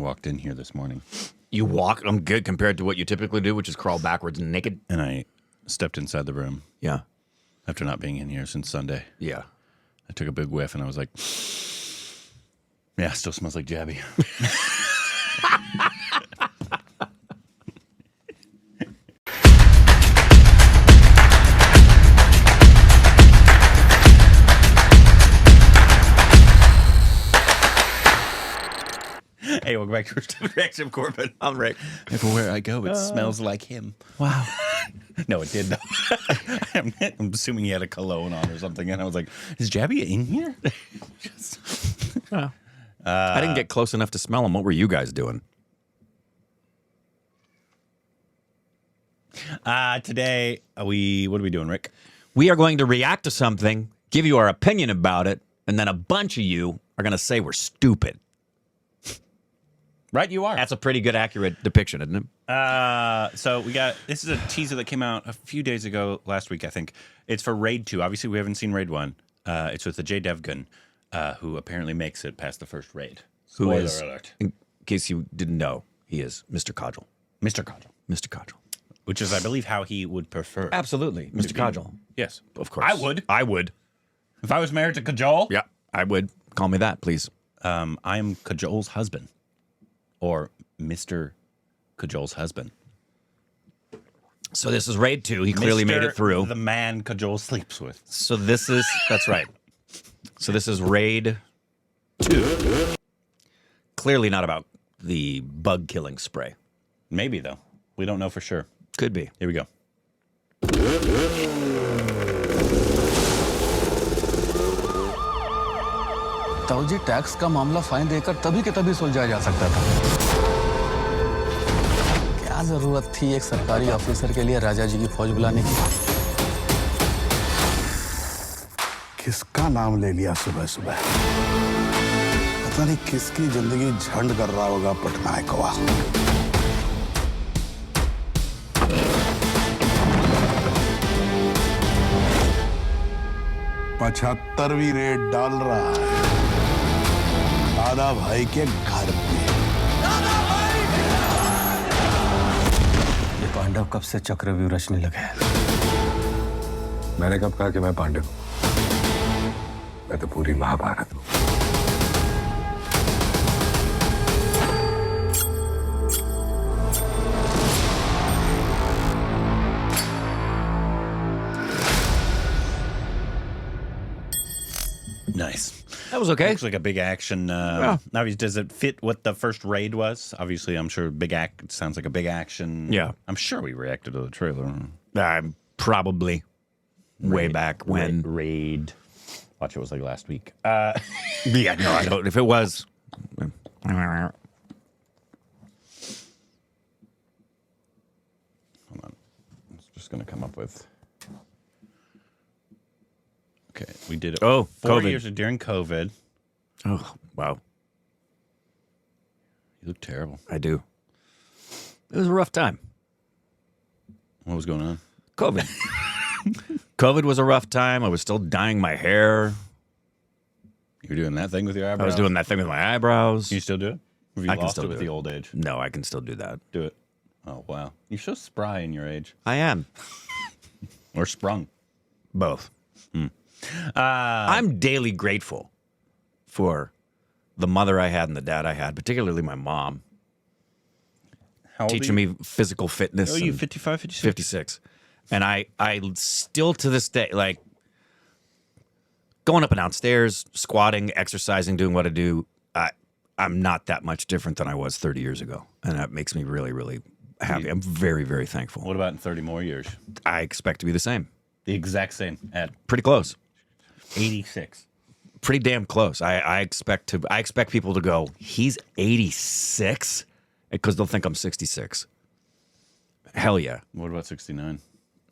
walked in here this morning. You walk. I'm good compared to what you typically do, which is crawl backwards and naked. And I stepped inside the room. Yeah. After not being in here since Sunday. Yeah. I took a big whiff and I was like, yeah, it still smells like Jabby. Hey, welcome back to Stupid Reaction, Corbin. I'm Rick. Everywhere I go, it smells like him. Wow. No, it did, though. I'm assuming he had a cologne on or something, and I was like, is Jabby in here? I didn't get close enough to smell him. What were you guys doing? Today, what are we doing, Rick? We are going to react to something, give you our opinion about it, and then a bunch of you are going to say we're stupid. Right, you are. That's a pretty good, accurate depiction, isn't it? So this is a teaser that came out a few days ago, last week, I think. It's for Raid 2. Obviously, we haven't seen Raid 1. It's with Ajay Devgan, who apparently makes it past the first raid. Spoiler alert. In case you didn't know, he is Mr. Codgel. Mr. Codgel. Mr. Codgel. Which is, I believe, how he would prefer. Absolutely. Mr. Codgel. Yes. Of course. I would. I would. If I was married to Cajol. Yeah, I would. Call me that, please. I am Cajol's husband. Or Mr. Cajol's husband. So this is Raid 2. He clearly made it through. The man Cajol sleeps with. So this is, that's right. So this is Raid 2. Clearly not about the bug killing spray. Maybe, though. We don't know for sure. Could be. Here we go. ताऊजी tax का मामला fine देकर तभी के तभी सुलझाया जा सकता था। क्या जरूरत थी एक सरकारी ऑफिसर के लिए राजा जी की फौज बुलाने की? किसका नाम ले लिया सुबह सुबह? पता नहीं किसकी जिंदगी झंड कर रहा होगा पटनायकवा। 75वीं रेड डाल रहा है दादा भाई के घर पे। ये पांडव कब से चक्रव्यूह रचने लगे? मैंने कब कहा कि मैं पांडव हूं? मैं तो पूरी महाभारत हूं। Nice. That was okay. Looks like a big action. Now, does it fit what the first raid was? Obviously, I'm sure it sounds like a big action. Yeah. I'm sure we reacted to the trailer. Probably way back when. Raid. Watch, it was like last week. Yeah, no, I don't. If it was. Hold on. It's just going to come up with. Okay, we did it. Oh, 4 COVID. years during COVID. Oh, wow. You look terrible. I do. It was a rough time. What was going on? COVID. COVID was a rough time. I was still dyeing my hair. You were doing that thing with your eyebrows? I was doing that thing with my eyebrows. Can you still do it? Have you I can lost still it do with it. the old age? No, I can still do that. Do it. Oh, wow. You're so spry in your age. I am. Or sprung. Both. I'm daily grateful for the mother I had and the dad I had, particularly my mom, How old are teaching you? me physical fitness. Oh, you and 55, 56? 56. And I still to this day, like, going up and downstairs, squatting, exercising, doing what I do, I'm not that much different than I was 30 years ago. And that makes me really, really happy. I'm very, very thankful. What about in 30 more years? I expect to be the same. The exact same at Pretty close. 86. Pretty damn close. I expect people to go, he's 86? Because they'll think I'm 66. Hell yeah. What about 69?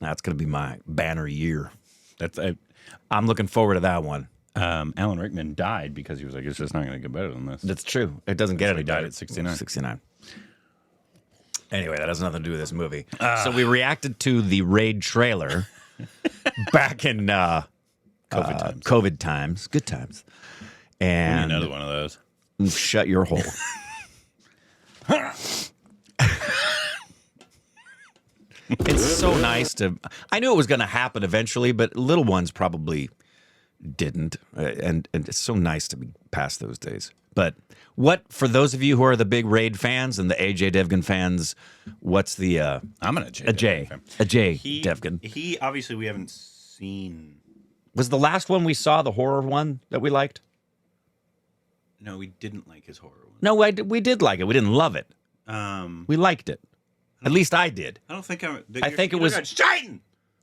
That's going to be my banner year. That's I'm looking forward to that one. Alan Rickman died because he was like, it's just not going to get better than this. That's true. It doesn't get So any he died better. at 69. 69. Anyway, that has nothing to do with this movie. So we reacted to the Raid trailer back in COVID times. Good times. And another one of those. shut your hole. It's so nice to. I knew it was going to happen eventually, but little ones probably didn't. And it's so nice to be past those days. But what, for those of you who are the big Raid fans and the Ajay Devgan fans, what's the I'm an Ajay fan. Ajay Devgan. He obviously we haven't seen. Was the last one we saw the horror one that we liked? No, we didn't like his horror one. No, we did like it. We didn't love it. We liked it. At least I did. I don't think I think it was Shiting.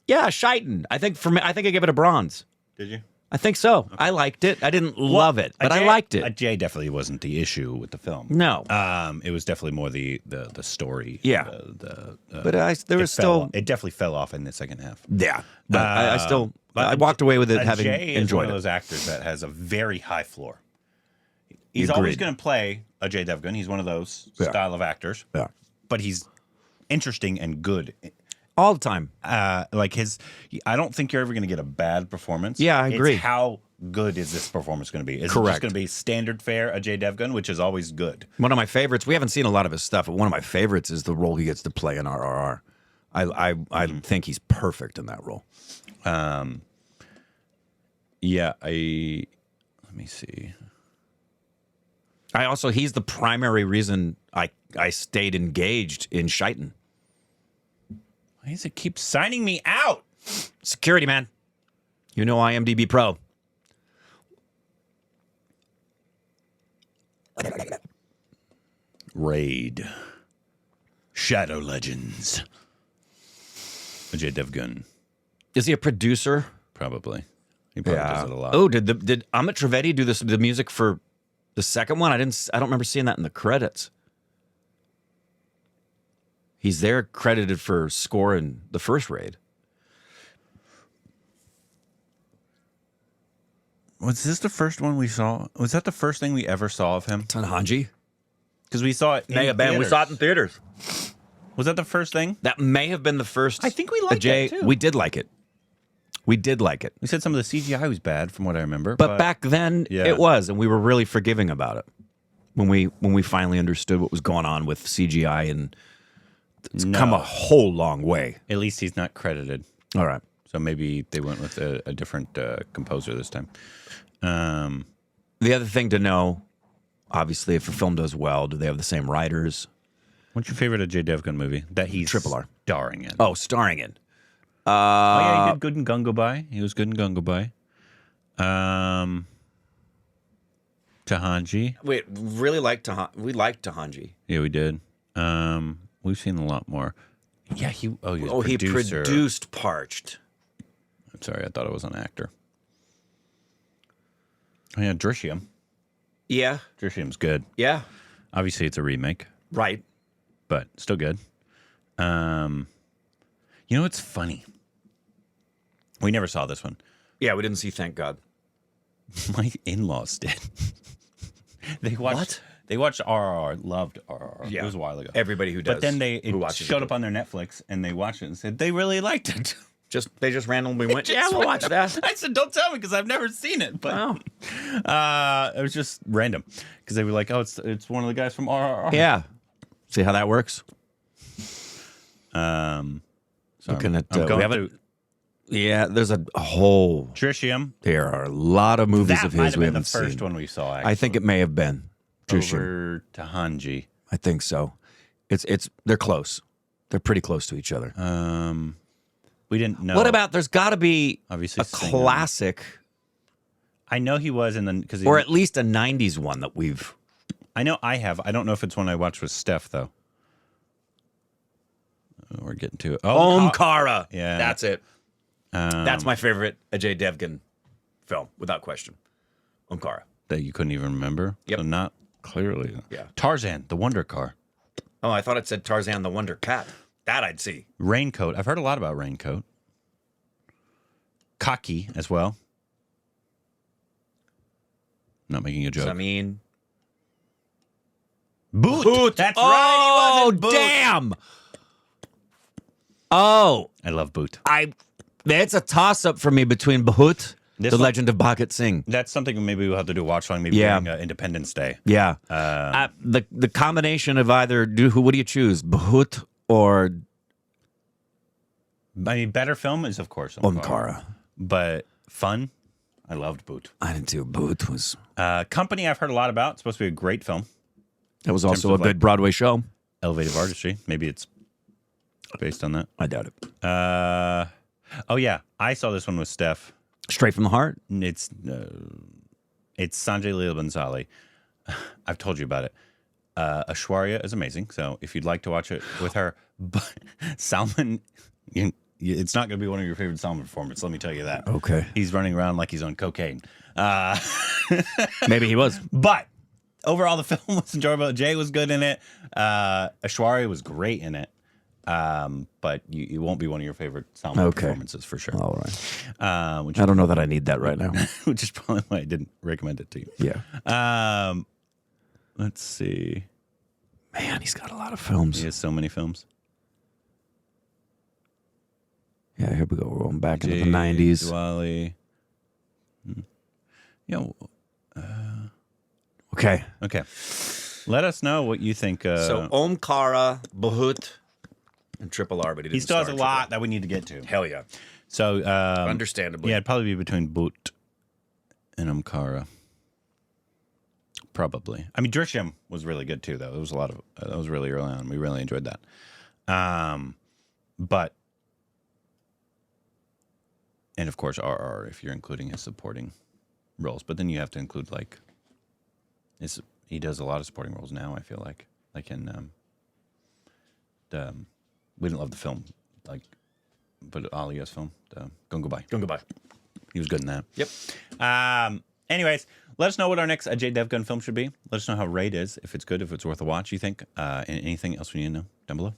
Yeah, Shiting. I think for me, I think I gave it a bronze. Did you? I think so. Okay. I liked it. I didn't love it, but I liked it. Ajay definitely wasn't the issue with the film. No. It was definitely more the story. Yeah. But there was still. It definitely fell off in the second half. Yeah. But I walked away with it having enjoyed enjoyed is one it. of those actors that has a very high floor. He's always going to play Ajay Devgan. He's one of those style of actors. Yeah. But he's interesting and good. All the time. Like I don't think you're ever going to get a bad performance. Yeah, I agree. It's how good is this performance going to be? Is it Correct. just going to be standard fare Ajay Devgan, which is always good? One of my favorites, we haven't seen a lot of his stuff, but one of my favorites is the role he gets to play in RRR. I think he's perfect in that role. Yeah, let me see. He's the primary reason I stayed engaged in Shiting. Why does it keep signing me out? Security, man. You know IMDb Pro. Raid. Shadow Legends. Ajay Devgan. Is he a producer? Probably. He probably does it a lot. Oh, did Amit Trivedi do the music for the second one? I don't remember seeing that in the credits. He's there credited for score in the first Raid. Was this the first one we saw? Was that the first thing we ever saw of him? Tanhanji? Because we saw it in May have been. We theaters. saw it in theaters. Was that the first thing? That may have been the first. I think we liked Ajay. it, too. We did like it. We did like it. We said some of the CGI was bad, from what I remember. But back then, Yeah. it was, and we were really forgiving about it when we finally understood what was going on with CGI, and it's come a whole long way. At least he's not credited. All right. So maybe they went with a different composer this time. The other thing to know, obviously, if a film does well, do they have the same writers? What's your favorite Ajay Devgan movie that he's Triple R. starring in? Oh, starring in. Oh, yeah, he did good in Gungabai. He was good in Gungabai. Tahanji. Wait, really like we liked Tahanji. Yeah, we did. We've seen a lot more. Yeah, he was He producer. produced Parched. I'm sorry, I thought it was an actor. Oh, yeah, Drishyam. Yeah. Drishyam's good. Yeah. Obviously, it's a remake, Right. but still good. You know what's funny? We never saw this one. Yeah, we didn't see Thank God. My in-laws did. They watched. What? They watched RRR. Loved RRR. Yeah. It was a while ago. Everybody who does. But then it who watches showed it. up on their Netflix, and they watched it and said they really liked it. They just randomly went, Just yeah, we'll watch random. that. I said, don't tell me because I've never seen it. But Wow. it was just random because they were like, oh, it's one of the guys from RRR. Yeah. See how that works? So Looking at I'm we going haven't. through Yeah, there's a whole. Drishyam. There are a lot of movies That of might his have we been the haven't first seen. one we saw. Actually. I think it may have been Drishyam. Over to Hanji. I think so. They're close. They're pretty close to each other. We didn't know. What about? There's got to be Obviously a singing. classic, I know he was in the because or at least a '90s one that we've. I know I have. I don't know if it's one I watched with Steph though. We're getting to it. Omkara. Yeah. That's it. That's my favorite Ajay Devgan film, without question. Omkara. That you couldn't even remember. Yep. So not clearly. Yeah. Tarzan, the Wonder Car. Oh, I thought it said Tarzan the Wonder Cat. That I'd see. Raincoat. I've heard a lot about Raincoat. Cocky as well. Not making a joke. I mean, Boot. That's oh, right. He was in Boot. damn. Oh, I love Boot. it's a toss-up for me between Bahut, This The one- Legend of Bhagat Singh. That's something maybe we'll have to do a watch along maybe Yeah. during Independence Day. Yeah. The combination of either what do you choose, Bahut or I mean, better film is, of course, Omkara. But fun, I loved Boot. I did too. Boot was... Company I've heard a lot about. It's supposed to be a great film. That was also a of, good like, Broadway show. Elevative artistry. Maybe it's based on that. I doubt it. Oh, yeah. I saw this one with Steph. Straight from the heart? It's Sanjay Leela Bhansali. I've told you about it. Aishwarya is amazing. So if you'd like to watch it with her, but Salman, it's not going to be one of your favorite Salman performances. Let me tell you that. Okay. He's running around like he's on cocaine. Maybe he was. But overall, the film was enjoyable. Jay was good in it. Aishwarya was great in it. But you won't be one of your favorite Salman performances for sure. All right. I I don't know that I need that right now. which is probably why I didn't recommend it to you. Yeah. Let's see. Man, he's got a lot of films. He has so many films. Yeah, here we go. We're going back into Jay, the 90s. Diwali. Yeah. Okay. Okay. Let us know what you think. So Omkara, Bahut, and Triple R, but he still has a lot that we need to get to. Hell yeah. So Understandably. yeah, it'd probably be between Boot and Omkara. Probably. I mean, Drishyam was really good too, though. It was a lot of that was really early on. We really enjoyed that. But and of course RR if you're including his supporting roles. But then you have to include like he does a lot of supporting roles now. I feel like in we didn't love the film but Alia's film, Gungabai. Gungabai. He was good in that. Yep. Anyways, let us know what our next Ajay Devgan film should be. Let us know how Raid is, if it's good, if it's worth a watch, you think. And anything else we need to know down below.